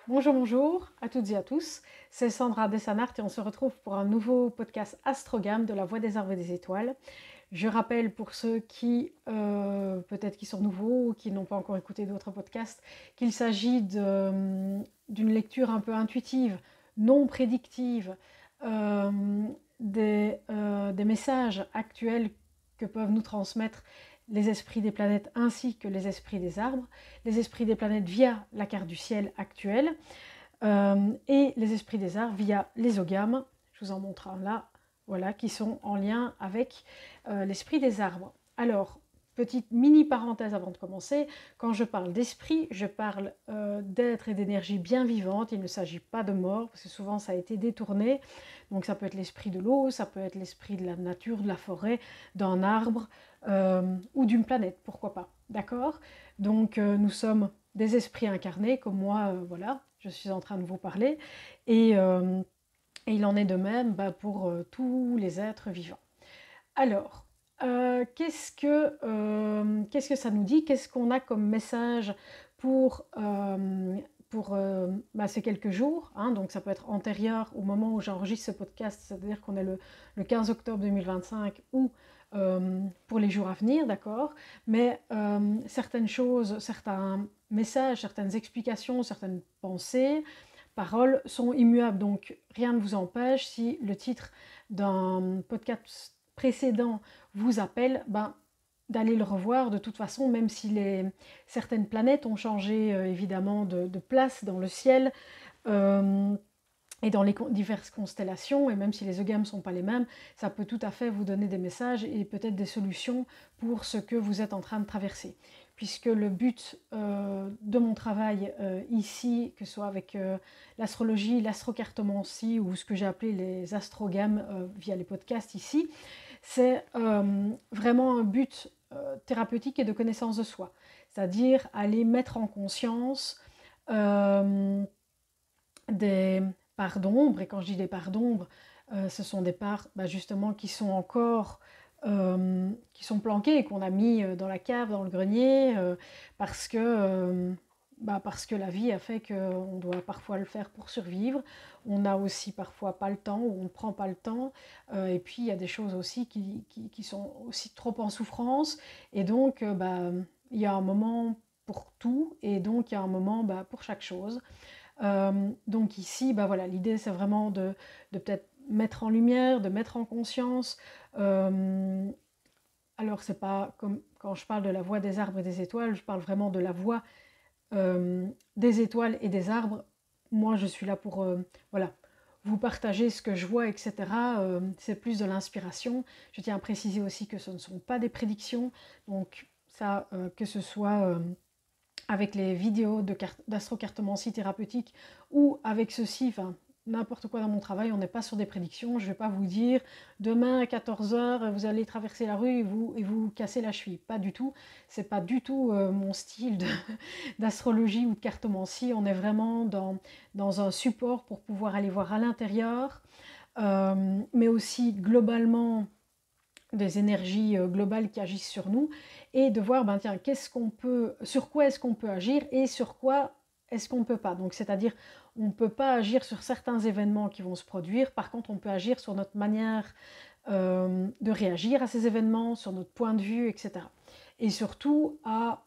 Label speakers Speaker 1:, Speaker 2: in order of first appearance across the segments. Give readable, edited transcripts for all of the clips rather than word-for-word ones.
Speaker 1: Bonjour, bonjour à toutes et à tous, c'est Sandra Dessanart et on se retrouve pour un nouveau podcast Astrogame de la Voix des Arbres et des Étoiles. Je rappelle pour ceux qui, peut-être qui sont nouveaux ou qui n'ont pas encore écouté d'autres podcasts, qu'il s'agit d'une lecture un peu intuitive, non prédictive, euh, des messages actuels que peuvent nous transmettre les esprits des planètes ainsi que les esprits des arbres, les esprits des planètes via la carte du ciel actuelle et les esprits des arbres via les ogames, je vous en montre un là, voilà, qui sont en lien avec l'esprit des arbres. Alors, petite mini parenthèse avant de commencer, quand je parle d'esprit, je parle d'être et d'énergie bien vivante, il ne s'agit pas de mort, parce que souvent ça a été détourné, donc ça peut être l'esprit de l'eau, ça peut être l'esprit de la nature, de la forêt, d'un arbre ou d'une planète, pourquoi pas, d'accord? Donc nous sommes des esprits incarnés, comme moi, voilà, je suis en train de vous parler, et il en est de même pour tous les êtres vivants. Alors, qu'est-ce que ça nous dit? Qu'est-ce qu'on a comme message pour ces quelques jours, hein? Donc ça peut être antérieur au moment où j'enregistre ce podcast, c'est-à-dire qu'on est le 15 octobre 2025 ou pour les jours à venir, d'accord? Mais certaines choses, certains messages, certaines explications, certaines pensées, paroles sont immuables. Donc rien ne vous empêche, si le titre d'un podcast précédent vous appelle, d'aller le revoir de toute façon, même si certaines planètes ont changé évidemment de place dans le ciel et dans les diverses constellations, et même si les gammes ne sont pas les mêmes, ça peut tout à fait vous donner des messages et peut-être des solutions pour ce que vous êtes en train de traverser. Puisque le but de mon travail ici, que ce soit avec l'astrologie, l'astrocartomancie ou ce que j'ai appelé les astrogammes via les podcasts ici, c'est vraiment un but thérapeutique et de connaissance de soi. C'est-à-dire aller mettre en conscience des parts d'ombre, et quand je dis des parts d'ombre, ce sont des parts justement qui sont encore qui sont planquées et qu'on a mis dans la cave, dans le grenier, parce que la vie a fait qu'on doit parfois le faire pour survivre. On n'a aussi parfois pas le temps ou on ne prend pas le temps. Et puis il y a des choses aussi qui sont aussi trop en souffrance. Et donc il y a un moment pour tout et donc il y a un moment pour chaque chose. Donc ici, voilà, l'idée c'est vraiment de peut-être mettre en lumière, de mettre en conscience. Alors c'est pas comme quand je parle de la voix des arbres et des étoiles, je parle vraiment de la voix des étoiles et des arbres. Moi je suis là pour voilà, vous partager ce que je vois, etc. C'est plus de l'inspiration. Je tiens à préciser aussi que ce ne sont pas des prédictions, donc ça, que ce soit avec les vidéos d'astrocartomancie thérapeutique ou avec ceci, enfin n'importe quoi dans mon travail, on n'est pas sur des prédictions. Je ne vais pas vous dire demain à 14 heures vous allez traverser la rue et vous casser la cheville. Pas du tout. C'est pas du tout mon style d'astrologie ou de cartomancie. On est vraiment dans un support pour pouvoir aller voir à l'intérieur, mais aussi globalement des énergies globales qui agissent sur nous, et de voir, tiens, sur quoi est-ce qu'on peut agir et sur quoi est-ce qu'on ne peut pas. Donc, c'est-à-dire, on ne peut pas agir sur certains événements qui vont se produire, par contre, on peut agir sur notre manière de réagir à ces événements, sur notre point de vue, etc. Et surtout, à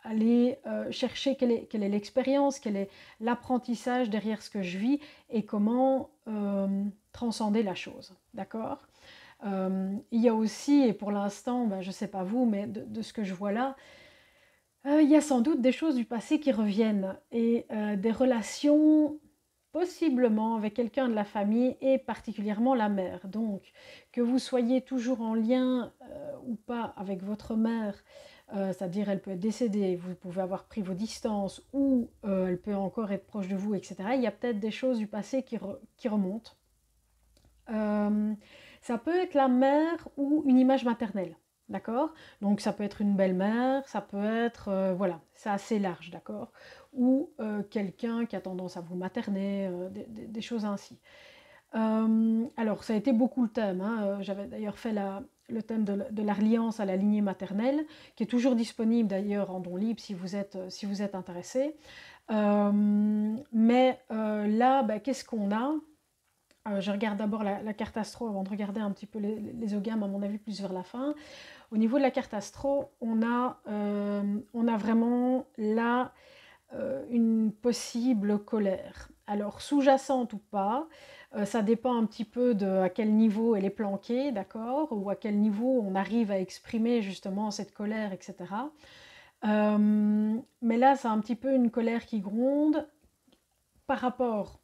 Speaker 1: aller chercher quelle est l'expérience, quel est l'apprentissage derrière ce que je vis et comment transcender la chose. D'accord? Il y a aussi, et pour l'instant, je ne sais pas vous, mais de ce que je vois là, il y a sans doute des choses du passé qui reviennent et des relations possiblement avec quelqu'un de la famille et particulièrement la mère. Donc, que vous soyez toujours en lien ou pas avec votre mère, c'est-à-dire elle peut être décédée, vous pouvez avoir pris vos distances ou elle peut encore être proche de vous, etc. Il y a peut-être des choses du passé qui remontent. Euh, Ça peut être la mère ou une image maternelle, d'accord? Donc ça peut être une belle-mère, ça peut être, voilà, c'est assez large, d'accord? Ou quelqu'un qui a tendance à vous materner, des choses ainsi. Alors ça a été beaucoup le thème, hein. J'avais d'ailleurs fait le thème de la reliance à la lignée maternelle, qui est toujours disponible d'ailleurs en don libre si vous êtes intéressé. Mais là, ben, qu'est-ce qu'on a? Je regarde d'abord la carte astro avant de regarder un petit peu les ogames, à mon avis, plus vers la fin. Au niveau de la carte astro, on a vraiment là une possible colère. Alors, sous-jacente ou pas, ça dépend un petit peu de à quel niveau elle est planquée, d'accord, ou à quel niveau on arrive à exprimer justement cette colère, etc. Mais là, c'est un petit peu une colère qui gronde par rapport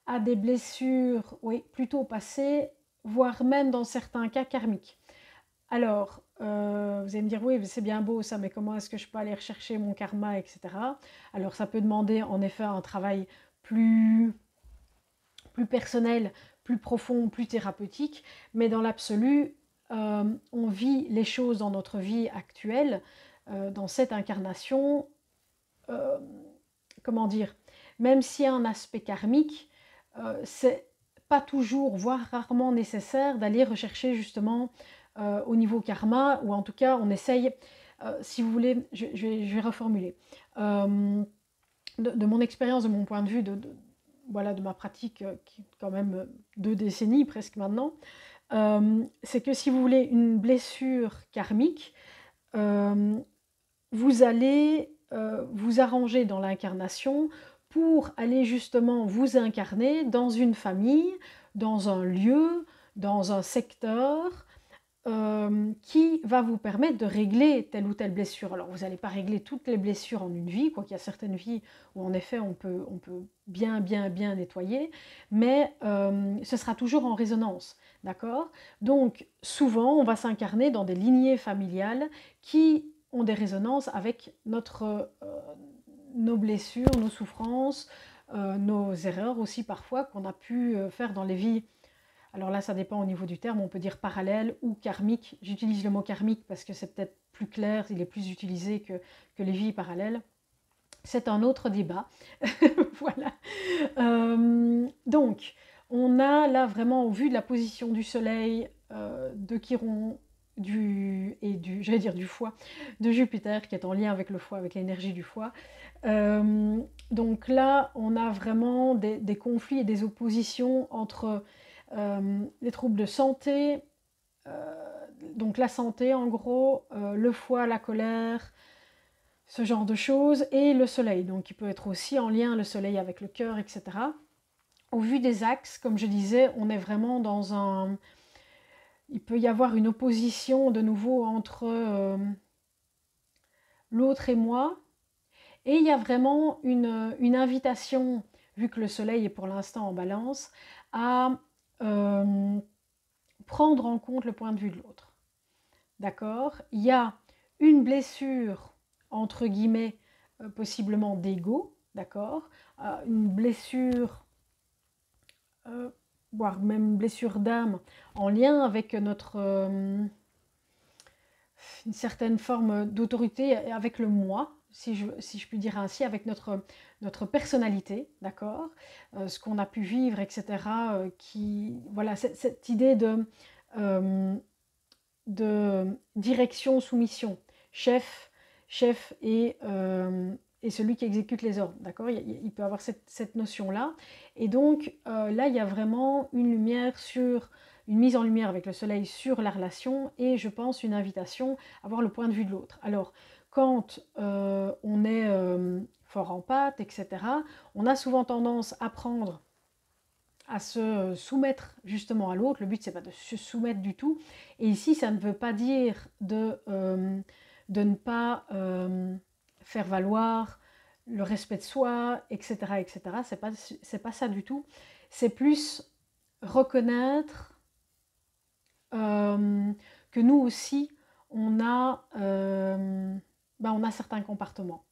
Speaker 1: à des blessures, oui, plutôt passées, voire même dans certains cas karmiques. Alors, vous allez me dire, oui, c'est bien beau ça, mais comment est-ce que je peux aller rechercher mon karma, etc. Alors, ça peut demander en effet un travail plus personnel, plus profond, plus thérapeutique, mais dans l'absolu, on vit les choses dans notre vie actuelle, dans cette incarnation, euh, comment dire, même s'il y a un aspect karmique, c'est pas toujours, voire rarement nécessaire d'aller rechercher justement au niveau karma, ou en tout cas on essaye, si vous voulez, je vais reformuler. De mon expérience, de mon point de vue, voilà, de ma pratique, qui est quand même 2 décennies presque maintenant, c'est que si vous voulez une blessure karmique, vous allez vous arranger dans l'incarnation pour aller justement vous incarner dans une famille, dans un lieu, dans un secteur, qui va vous permettre de régler telle ou telle blessure. Alors vous n'allez pas régler toutes les blessures en une vie, quoiqu'il y a certaines vies où en effet on peut bien nettoyer, mais ce sera toujours en résonance, d'accord? Donc souvent on va s'incarner dans des lignées familiales qui ont des résonances avec nos blessures, nos souffrances, nos erreurs aussi parfois qu'on a pu faire dans les vies. Alors là, ça dépend au niveau du terme, on peut dire parallèle ou karmique. J'utilise le mot karmique parce que c'est peut-être plus clair, il est plus utilisé que les vies parallèles. C'est un autre débat. Voilà. Donc, on a là vraiment, au vu de la position du soleil, de Chiron, j'allais dire du foie, de Jupiter, qui est en lien avec le foie, avec l'énergie du foie. Donc là, on a vraiment des conflits et des oppositions entre les troubles de santé, donc la santé en gros, le foie, la colère, ce genre de choses, et le soleil, donc il peut être aussi en lien le soleil avec le cœur, etc. Au vu des axes, comme je disais, on est vraiment dans un... Il peut y avoir une opposition de nouveau entre l'autre et moi, et il y a vraiment une invitation, vu que le soleil est pour l'instant en balance, à prendre en compte le point de vue de l'autre. D'accord? Il y a une blessure, entre guillemets, possiblement d'ego, d'accord? Une blessure, voire même une blessure d'âme, en lien avec une certaine forme d'autorité, avec le moi, si je puis dire ainsi, avec notre personnalité, d'accord, ce qu'on a pu vivre, etc. Voilà, cette idée de direction, soumission, chef et celui qui exécute les ordres, d'accord, il peut avoir cette notion-là. Et donc là, il y a vraiment une mise en lumière avec le soleil sur la relation, et je pense une invitation à voir le point de vue de l'autre. Alors, quand on est fort en pâte, etc., on a souvent tendance à prendre, à se soumettre justement à l'autre. Le but, c'est pas de se soumettre du tout. Et ici, ça ne veut pas dire de ne pas faire valoir le respect de soi, etc., etc. C'est pas ça du tout. C'est plus reconnaître que nous aussi, on a certains comportements.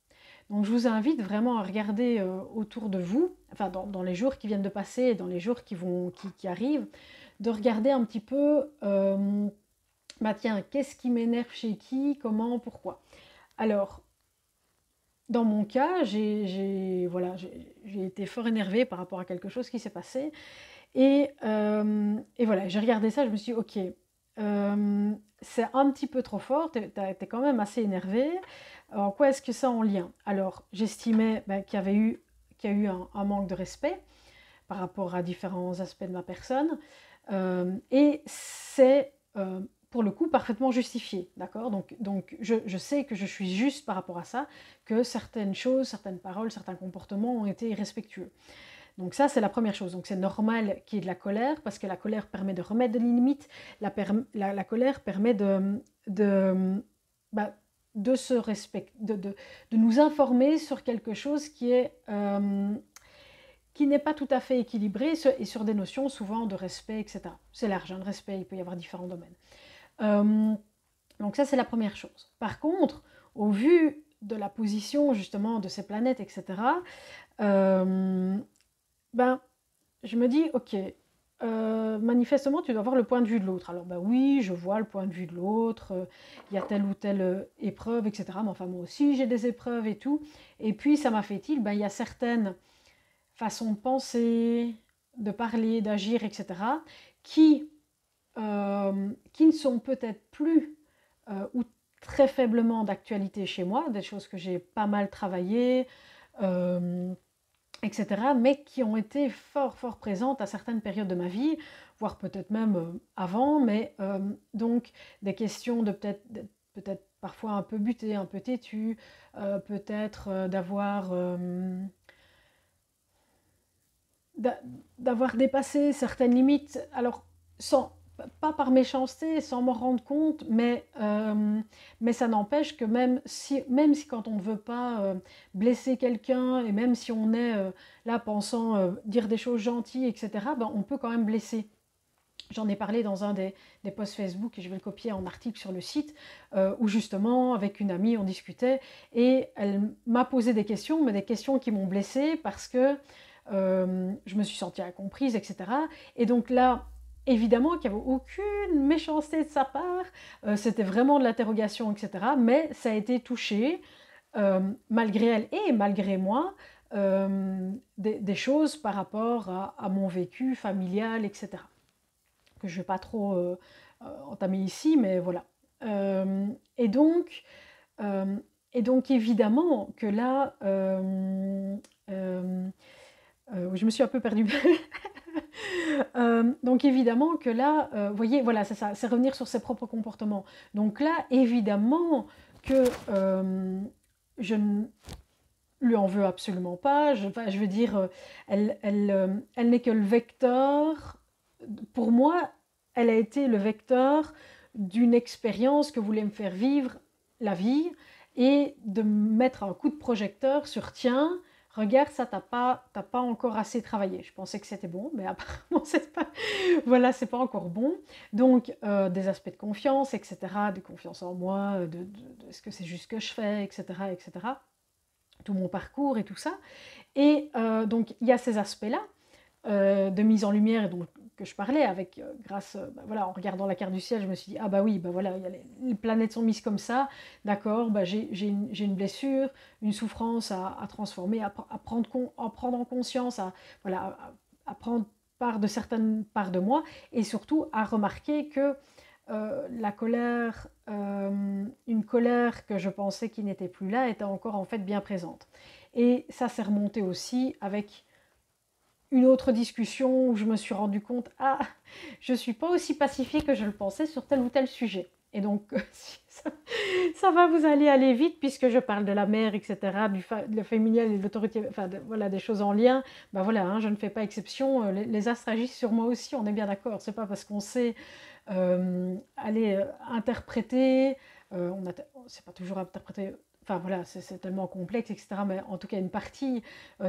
Speaker 1: Donc je vous invite vraiment à regarder autour de vous, enfin dans les jours qui viennent de passer et dans les jours qui arrivent, de regarder un petit peu, tiens, qu'est-ce qui m'énerve chez qui, comment, pourquoi. Alors, dans mon cas, j'ai été fort énervée par rapport à quelque chose qui s'est passé. Et voilà, j'ai regardé ça, je me suis dit, ok, c'est un petit peu trop fort, t'es quand même assez énervé. En quoi est-ce que ça en lien? Alors, j'estimais qu'il y a eu un manque de respect par rapport à différents aspects de ma personne. Et c'est, pour le coup, parfaitement justifié, d'accord? Donc je sais que je suis juste par rapport à ça, que certaines choses, certaines paroles, certains comportements ont été irrespectueux. Donc ça, c'est la première chose. Donc c'est normal qu'il y ait de la colère, parce que la colère permet de remettre des limites, la colère permet bah, de se respecter, de nous informer sur quelque chose qui n'est pas tout à fait équilibré et sur des notions souvent de respect, etc. C'est large, hein, de respect, il peut y avoir différents domaines. Euh, donc ça, c'est la première chose. Par contre, au vu de la position justement de ces planètes, etc., ben, je me dis, ok, manifestement, tu dois voir le point de vue de l'autre. Alors, ben oui, je vois le point de vue de l'autre, il y a telle ou telle épreuve, etc. Mais enfin, moi aussi, j'ai des épreuves et tout. Et puis, ça m'a fait il, ben, il y a certaines façons de penser, de parler, d'agir, etc., qui ne sont peut-être plus ou très faiblement d'actualité chez moi, des choses que j'ai pas mal travaillées, etc., mais qui ont été fort, fort présentes à certaines périodes de ma vie, voire peut-être même avant, mais donc des questions de peut-être parfois un peu butées, un peu têtues, peut-être d'avoir dépassé certaines limites, alors sans, pas par méchanceté, sans m'en rendre compte, mais ça n'empêche que même si quand on ne veut pas blesser quelqu'un, et même si on est là pensant dire des choses gentilles, etc., ben, on peut quand même blesser. J'en ai parlé dans un des posts Facebook, et je vais le copier en article sur le site, où justement, avec une amie, on discutait, et elle m'a posé des questions, mais des questions qui m'ont blessée, parce que je me suis sentie incomprise, etc. Et donc là, évidemment qu'il n'y avait aucune méchanceté de sa part, c'était vraiment de l'interrogation, etc. Mais ça a été touché, malgré elle et malgré moi, des choses par rapport à mon vécu familial, etc. Que je ne vais pas trop entamer ici, mais voilà. Euh, et donc, euh, et donc évidemment que là, je me suis un peu perdue. Donc évidemment que là, vous voyez, voilà, c'est ça, c'est revenir sur ses propres comportements. Donc là, évidemment que je ne lui en veux absolument pas. Enfin, je veux dire, elle n'est que le vecteur. Pour moi, elle a été le vecteur d'une expérience que voulait me faire vivre la vie, et de mettre un coup de projecteur sur tiens, regarde ça, t'as pas encore assez travaillé. Je pensais que c'était bon, mais apparemment c'est pas, voilà, c'est pas encore bon. Donc des aspects de confiance, etc., de confiance en moi, est-ce que c'est juste ce que je fais, etc., etc., tout mon parcours et tout ça. Et donc il y a ces aspects-là de mise en lumière, et donc que je parlais avec, grâce, voilà, en regardant la carte du ciel, je me suis dit, ah bah oui, bah voilà, les planètes sont mises comme ça, d'accord, bah j'ai une blessure, une souffrance à transformer, à prendre en conscience, voilà, à prendre part de certaines parts de moi, et surtout à remarquer que la colère, une colère que je pensais qui n'était plus là, était encore en fait bien présente. Et ça s'est remonté aussi avec une autre discussion où je me suis rendu compte, ah, je ne suis pas aussi pacifiée que je le pensais sur tel ou tel sujet. Et donc, ça va vous aller vite, puisque je parle de la mère, etc., le féminin et de l'autorité, enfin, voilà, des choses en lien. Ben voilà, hein, je ne fais pas exception. Les astres agissent sur moi aussi, on est bien d'accord. C'est pas parce qu'on sait aller interpréter, c'est pas toujours interpréter. Enfin voilà, c'est tellement complexe, etc. Mais en tout cas, une partie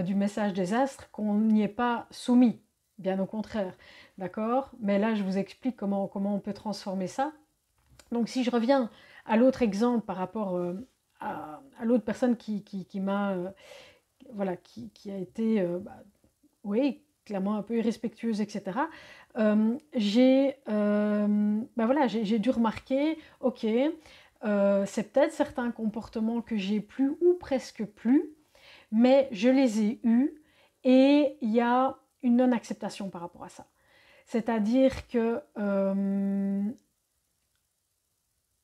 Speaker 1: du message des astres qu'on n'y est pas soumis, bien au contraire. D'accord? Mais là, je vous explique comment on peut transformer ça. Donc si je reviens à l'autre exemple par rapport à l'autre personne qui m'a, voilà, qui a été, oui, clairement un peu irrespectueuse, etc. Ben voilà, j'ai dû remarquer, ok, c'est peut-être certains comportements que j'ai plus ou presque plus, mais je les ai eus, et il y a une non-acceptation par rapport à ça. C'est-à-dire que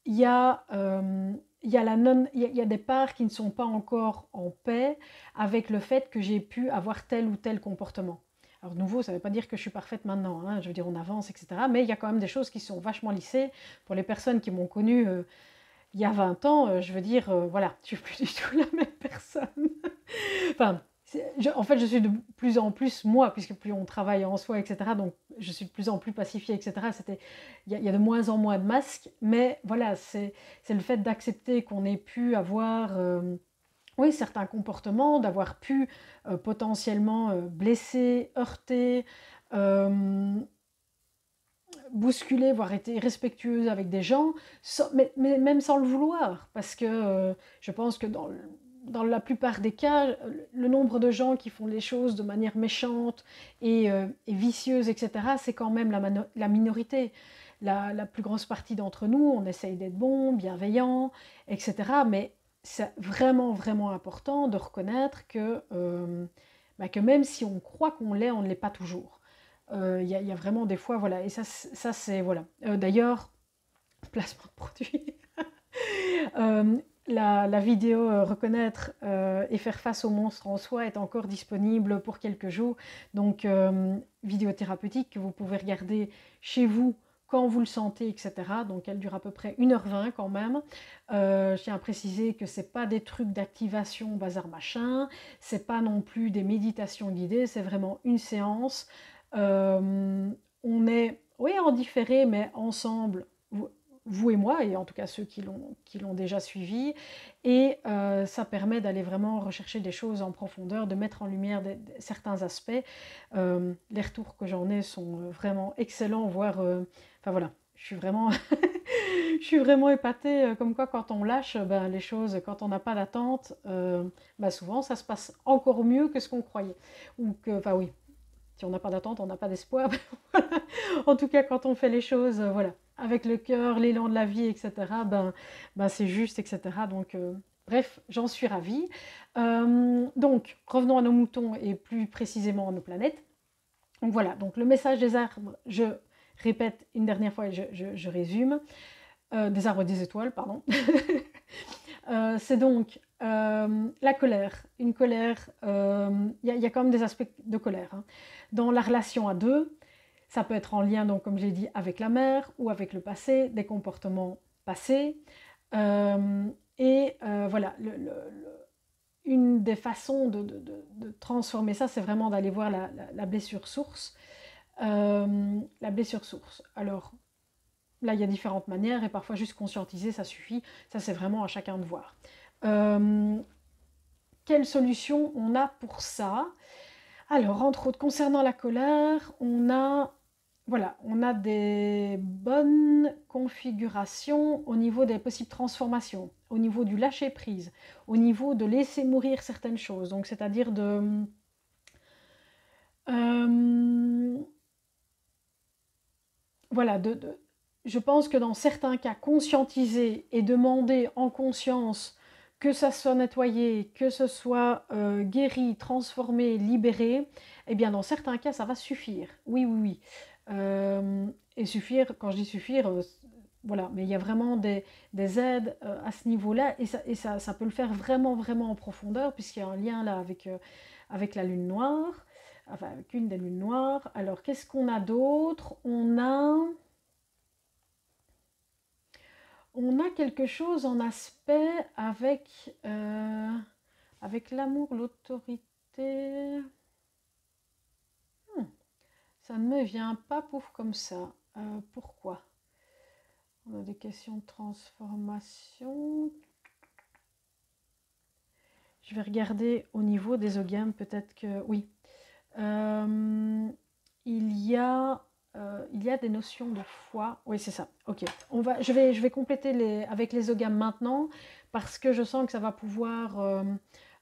Speaker 1: il y a, il y a des parts qui ne sont pas encore en paix avec le fait que j'ai pu avoir tel ou tel comportement. Alors de nouveau, ça ne veut pas dire que je suis parfaite maintenant, hein, je veux dire on avance, etc. Mais il y a quand même des choses qui sont vachement lissées. Pour les personnes qui m'ont connue il y a 20 ans, je veux dire, voilà, je ne suis plus du tout la même personne. Enfin, en fait, je suis de plus en plus moi, puisque plus on travaille en soi, etc. Donc, je suis de plus en plus pacifiée, etc. Il y a de moins en moins de masques, mais voilà, c'est le fait d'accepter qu'on ait pu avoir, oui, certains comportements, d'avoir pu potentiellement blesser, heurter, euh, bousculer, voire être irrespectueuse avec des gens, mais même sans le vouloir, parce que je pense que dans la plupart des cas, le nombre de gens qui font les choses de manière méchante et vicieuse, etc., c'est quand même la minorité. La plus grosse partie d'entre nous, on essaye d'être bons, bienveillants, etc., mais c'est vraiment, vraiment important de reconnaître que même si on croit qu'on l'est, on ne l'est pas toujours. Y a vraiment des fois, voilà, et ça c'est, voilà. D'ailleurs, placement de produit. La vidéo reconnaître et faire face au monstre en soi est encore disponible pour quelques jours. Donc, vidéo thérapeutique que vous pouvez regarder chez vous quand vous le sentez, etc. Donc, elle dure à peu près 1h20 quand même. Je tiens à préciser que c'est pas des trucs d'activation bazar machin, c'est pas non plus des méditations guidées, c'est vraiment une séance. On est, oui, en différé, mais ensemble, vous et moi, et en tout cas ceux qui l'ont déjà suivi, et ça permet d'aller vraiment rechercher des choses en profondeur, de mettre en lumière certains aspects. Les retours que j'en ai sont vraiment excellents, voire, enfin voilà, je suis vraiment, je suis vraiment épatée, comme quoi quand on lâche ben, les choses, quand on n'a pas d'attente, ben, souvent ça se passe encore mieux que ce qu'on croyait, ou que, enfin oui, si on n'a pas d'attente, on n'a pas d'espoir. Voilà. En tout cas, quand on fait les choses, voilà, avec le cœur, l'élan de la vie, etc., ben c'est juste, etc. Donc, bref, j'en suis ravie. Donc, revenons à nos moutons et plus précisément à nos planètes. Donc voilà, donc le message des arbres, je répète une dernière fois et je résume. Des arbres et des étoiles, pardon. C'est donc la colère. Une colère, y a quand même des aspects de colère. Hein. Dans la relation à deux, ça peut être en lien, donc, comme j'ai dit, avec la mère ou avec le passé, des comportements passés. Voilà, une des façons de transformer ça, c'est vraiment d'aller voir la blessure source. La blessure source. Alors, là, il y a différentes manières et parfois juste conscientiser, ça suffit. Ça, c'est vraiment à chacun de voir. Quelle solution on a pour ça? Alors, entre autres, concernant la colère, voilà, on a des bonnes configurations au niveau des possibles transformations, au niveau du lâcher-prise, au niveau de laisser mourir certaines choses. Donc, c'est-à-dire voilà, je pense que dans certains cas, conscientiser et demander en conscience que ça soit nettoyé, que ce soit guéri, transformé, libéré, eh bien dans certains cas, ça va suffire. Oui, oui, oui. Et suffire, quand je dis suffire, voilà, mais il y a vraiment des aides à ce niveau-là, et ça peut le faire vraiment, vraiment en profondeur, puisqu'il y a un lien là avec la lune noire, enfin avec une des lunes noires. Alors qu'est-ce qu'on a d'autre? On a quelque chose en aspect avec l'amour, l'autorité. Ça ne me vient pas pouf comme ça. Pourquoi? On a des questions de transformation. Je vais regarder au niveau des ogames, peut-être que... Oui. Il y a des notions de foi. Oui, c'est ça. Ok. Je vais compléter avec les ogames maintenant parce que je sens que ça va pouvoir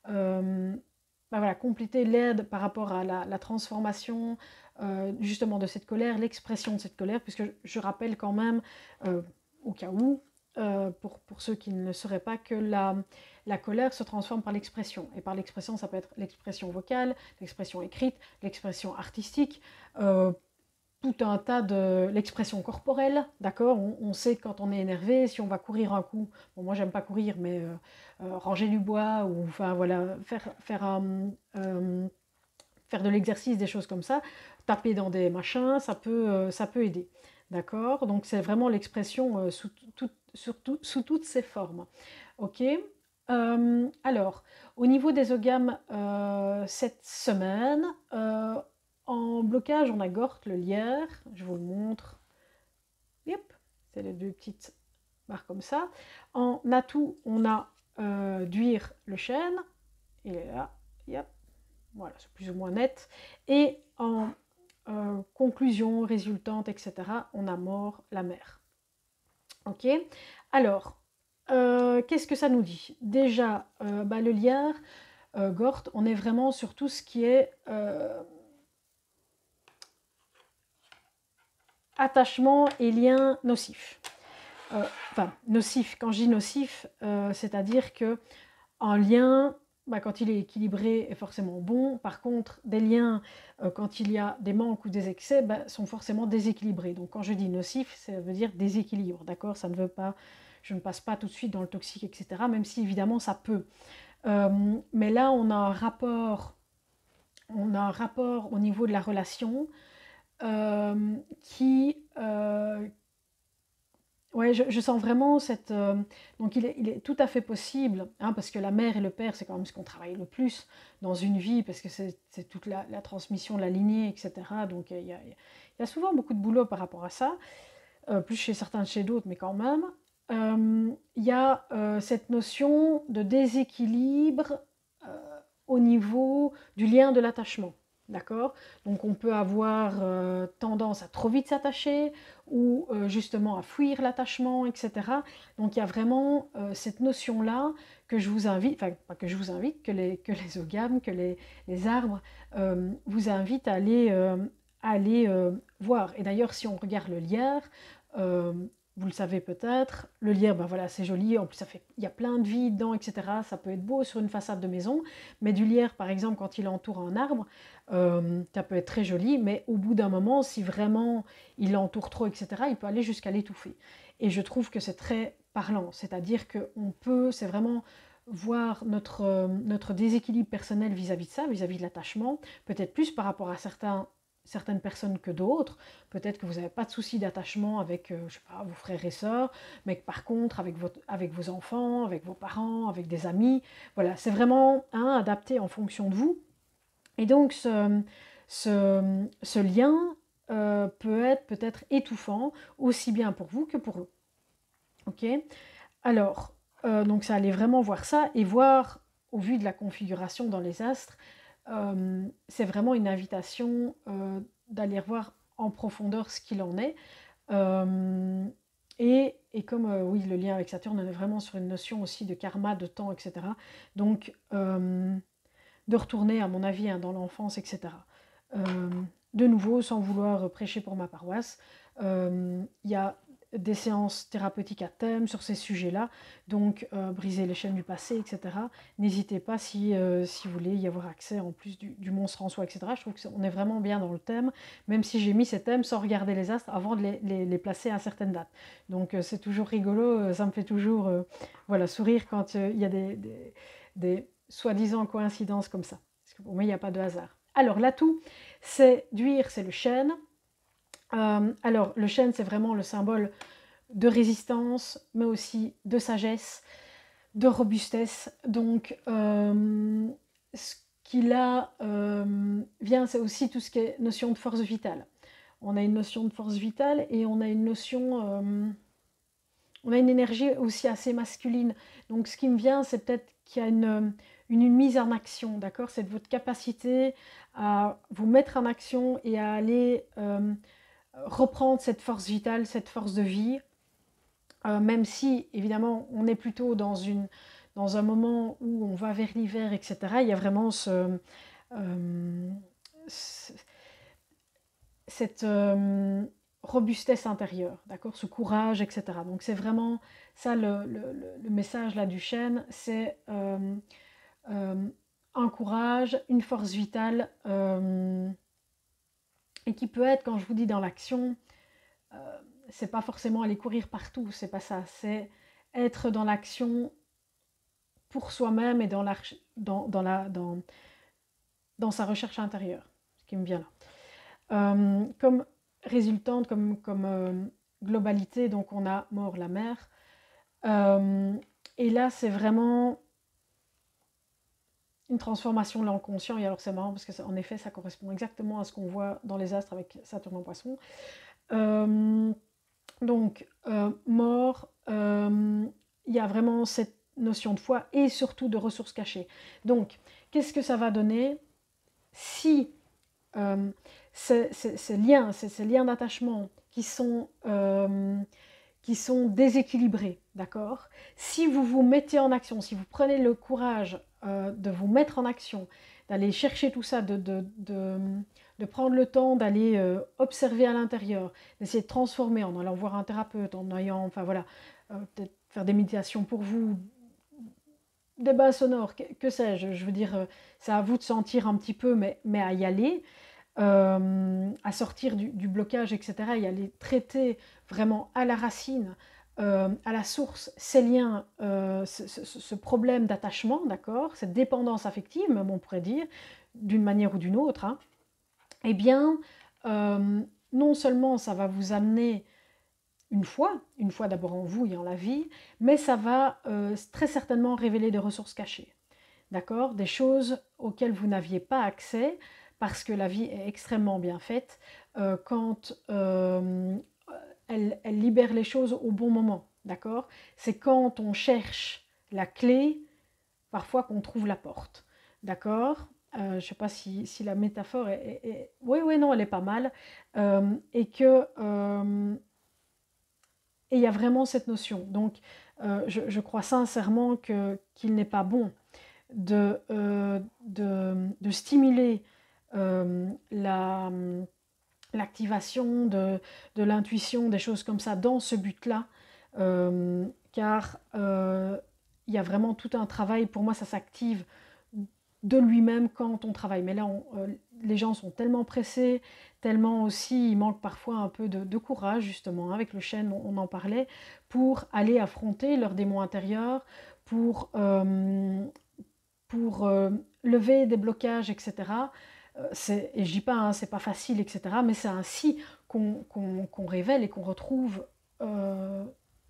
Speaker 1: voilà, compléter l'aide par rapport à la transformation justement de cette colère, l'expression de cette colère, puisque je rappelle quand même, au cas où, pour ceux qui ne le sauraient pas, que la colère se transforme par l'expression. Et par l'expression, ça peut être l'expression vocale, l'expression écrite, l'expression artistique. tout un tas de l'expression corporelle, d'accord, on sait quand on est énervé, si on va courir un coup, bon moi j'aime pas courir, mais ranger du bois, ou enfin voilà, faire de l'exercice, des choses comme ça, taper dans des machins, ça peut aider, d'accord, donc c'est vraiment l'expression sous toutes ses formes, ok. Alors, au niveau des OGAM, cette semaine, en blocage, on a Gort, le lierre, je vous le montre. Yep, c'est les deux petites barres comme ça. En atout, on a Duire, le chêne. Il est là, yep. Voilà, c'est plus ou moins net. Et en conclusion, résultante, etc., on a Mort, la mer. Ok. Alors, qu'est-ce que ça nous dit? Déjà, le lierre, Gort, on est vraiment sur tout ce qui est attachement et lien nocif. Enfin, nocif, quand je dis nocif, c'est-à-dire que un lien, quand il est équilibré, est forcément bon. Par contre, des liens, quand il y a des manques ou des excès, sont forcément déséquilibrés. Donc quand je dis nocif, ça veut dire déséquilibre, d'accord? Ça ne veut pas, je ne passe pas tout de suite dans le toxique, etc., même si évidemment ça peut. Mais là, on a un rapport au niveau de la relation qui... ouais, je sens vraiment cette... donc il est tout à fait possible, hein, parce que la mère et le père, c'est quand même ce qu'on travaille le plus dans une vie, parce que c'est toute la transmission de la lignée, etc. Donc il y a souvent beaucoup de boulot par rapport à ça, plus chez certains que chez d'autres, mais quand même. Il y a cette notion de déséquilibre au niveau du lien de l'attachement. D'accord? Donc on peut avoir tendance à trop vite s'attacher ou justement à fuir l'attachement, etc. Donc il y a vraiment cette notion-là que je vous invite, enfin pas que je vous invite, que les OGAM, que les arbres vous invitent à aller voir. Et d'ailleurs, si on regarde le lierre, vous le savez peut-être, le lierre, voilà, c'est joli, en plus il y a plein de vie dedans, etc. Ça peut être beau sur une façade de maison, mais du lierre, par exemple, quand il entoure un arbre, ça peut être très joli, mais au bout d'un moment, si vraiment il l'entoure trop, etc., il peut aller jusqu'à l'étouffer. Et je trouve que c'est très parlant, c'est-à-dire qu'on peut, c'est vraiment voir notre déséquilibre personnel vis-à-vis de ça, vis-à-vis de l'attachement, peut-être plus par rapport à certaines personnes que d'autres. Peut-être que vous n'avez pas de souci d'attachement avec, je sais pas, vos frères et sœurs, mais que par contre, avec vos enfants, avec vos parents, avec des amis, voilà, c'est vraiment adapté en fonction de vous. Et donc, ce lien peut être peut-être étouffant, aussi bien pour vous que pour eux. Ok. Alors, donc ça allait vraiment voir ça, et voir, au vu de la configuration dans les astres, c'est vraiment une invitation d'aller voir en profondeur ce qu'il en est. Et comme, oui, le lien avec Saturne, on est vraiment sur une notion aussi de karma, de temps, etc. Donc, de retourner, à mon avis, dans l'enfance, etc. De nouveau, sans vouloir prêcher pour ma paroisse, il y a des séances thérapeutiques à thème sur ces sujets-là, donc briser les chaînes du passé, etc. N'hésitez pas si vous voulez y avoir accès, en plus du monstre en soi, etc. Je trouve qu'on est vraiment bien dans le thème, même si j'ai mis ces thèmes sans regarder les astres avant de les placer à certaines dates. Donc c'est toujours rigolo, ça me fait toujours voilà, sourire quand il y a des soi-disant coïncidences comme ça. Parce que pour moi, il n'y a pas de hasard. Alors l'atout, c'est d'huire, c'est le chêne. Alors le chêne, c'est vraiment le symbole de résistance, mais aussi de sagesse, de robustesse. Donc ce qui là vient, c'est aussi tout ce qui est notion de force vitale. On a une notion de force vitale et on a une notion... on a une énergie aussi assez masculine. Donc ce qui me vient, c'est peut-être qu'il y a une mise en action, d'accord? C'est de votre capacité à vous mettre en action et à aller reprendre cette force vitale, cette force de vie, même si, évidemment, on est plutôt dans un moment où on va vers l'hiver, etc. Il y a vraiment cette robustesse intérieure, d'accord, ce courage, etc. Donc c'est vraiment ça le message là du chêne, c'est un courage, une force vitale et qui peut être, quand je vous dis dans l'action, c'est pas forcément aller courir partout, c'est pas ça, c'est être dans l'action pour soi-même et dans sa recherche intérieure, ce qui me vient là. Comme résultante, comme globalité, donc on a mort la mère. Et là, c'est vraiment une transformation de l'inconscient. Et alors, c'est marrant parce qu'en effet, ça correspond exactement à ce qu'on voit dans les astres avec Saturne en Poisson. Donc, mort, il y a vraiment cette notion de foi et surtout de ressources cachées. Donc, qu'est-ce que ça va donner si ces liens d'attachement qui sont déséquilibrés, d'accord? Si vous vous mettez en action, si vous prenez le courage de vous mettre en action, d'aller chercher tout ça, de prendre le temps d'aller observer à l'intérieur, d'essayer de transformer en allant voir un thérapeute, en ayant, enfin voilà, peut-être faire des méditations pour vous, des bains sonores, que sais-je, je veux dire, c'est à vous de sentir un petit peu, mais à y aller, à sortir du blocage, etc., et à les traiter vraiment à la racine, à la source, ces liens, ce problème d'attachement, d'accord, cette dépendance affective, même on pourrait dire, d'une manière ou d'une autre, hein, eh bien, non seulement ça va vous amener une fois d'abord en vous et en la vie, mais ça va très certainement révéler des ressources cachées, d'accord, des choses auxquelles vous n'aviez pas accès, parce que la vie est extrêmement bien faite quand elle libère les choses au bon moment, d'accord. C'est quand on cherche la clé, parfois qu'on trouve la porte, d'accord. Je ne sais pas si la métaphore est... Oui, non, elle est pas mal. Et que... et il y a vraiment cette notion. Donc, je crois sincèrement qu'il n'est pas bon de stimuler l'activation de l'intuition, des choses comme ça, dans ce but-là, car il y a vraiment tout un travail, pour moi ça s'active de lui-même quand on travaille. Mais là, les gens sont tellement pressés, tellement aussi, il manque parfois un peu de courage, justement, avec le chêne, on en parlait, pour aller affronter leurs démons intérieurs, pour lever des blocages, etc. Et je dis pas, hein, c'est pas facile, etc. Mais c'est ainsi qu'on révèle et qu'on retrouve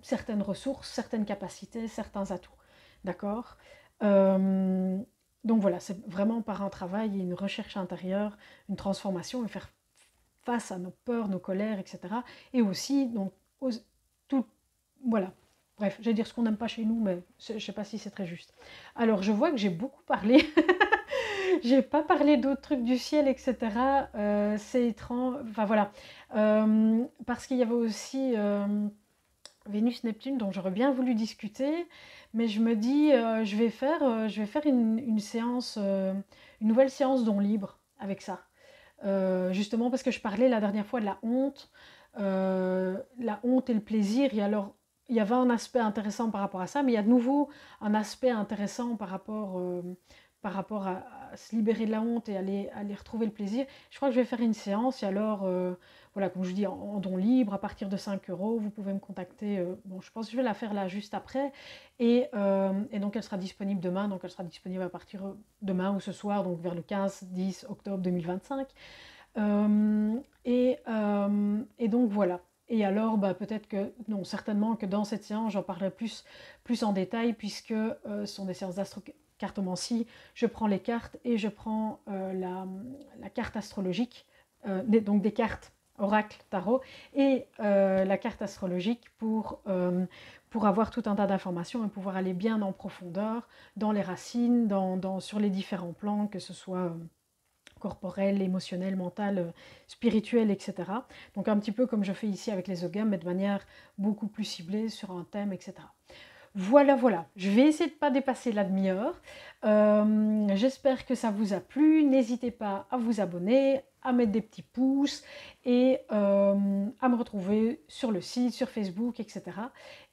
Speaker 1: certaines ressources, certaines capacités, certains atouts. D'accord. Donc voilà, c'est vraiment par un travail et une recherche intérieure, une transformation, et faire face à nos peurs, nos colères, etc. Et aussi, donc, tout, voilà. Bref, je vais dire ce qu'on n'aime pas chez nous, mais je ne sais pas si c'est très juste. Alors, je vois que j'ai beaucoup parlé. J'ai pas parlé d'autres trucs du ciel, etc. C'est étrange. Enfin, voilà. Parce qu'il y avait aussi Vénus-Neptune, dont j'aurais bien voulu discuter. Mais je me dis, je vais faire une séance, une nouvelle séance don libre avec ça. Justement parce que je parlais la dernière fois de la honte et le plaisir. Et alors, il y avait un aspect intéressant par rapport à ça, mais il y a de nouveau un aspect intéressant par rapport à se libérer de la honte et aller retrouver le plaisir. Je crois que je vais faire une séance et alors, voilà, comme je dis, en don libre, à partir de 5 €, vous pouvez me contacter. Bon, je pense que je vais la faire là juste après. Et donc, elle sera disponible demain. Donc, elle sera disponible à partir de demain ou ce soir, donc vers le 15-10 octobre 2025. Et donc, voilà. Et alors, bah, peut-être que, non, certainement que dans cette séance, j'en parlerai plus en détail, puisque ce sont des séances d'astrocartomancie. Je prends les cartes et je prends la carte astrologique, donc des cartes oracle, tarot, et la carte astrologique pour avoir tout un tas d'informations et pouvoir aller bien en profondeur dans les racines, sur les différents plans, que ce soit corporel, émotionnel, mental, spirituel, etc. Donc un petit peu comme je fais ici avec les Ogam, mais de manière beaucoup plus ciblée sur un thème, etc. Voilà, voilà. Je vais essayer de ne pas dépasser la demi-heure. J'espère que ça vous a plu. N'hésitez pas à vous abonner, à mettre des petits pouces et à me retrouver sur le site, sur Facebook, etc.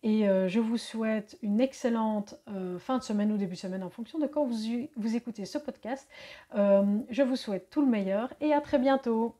Speaker 1: Et je vous souhaite une excellente fin de semaine ou début de semaine en fonction de quand vous écoutez ce podcast. Je vous souhaite tout le meilleur et à très bientôt.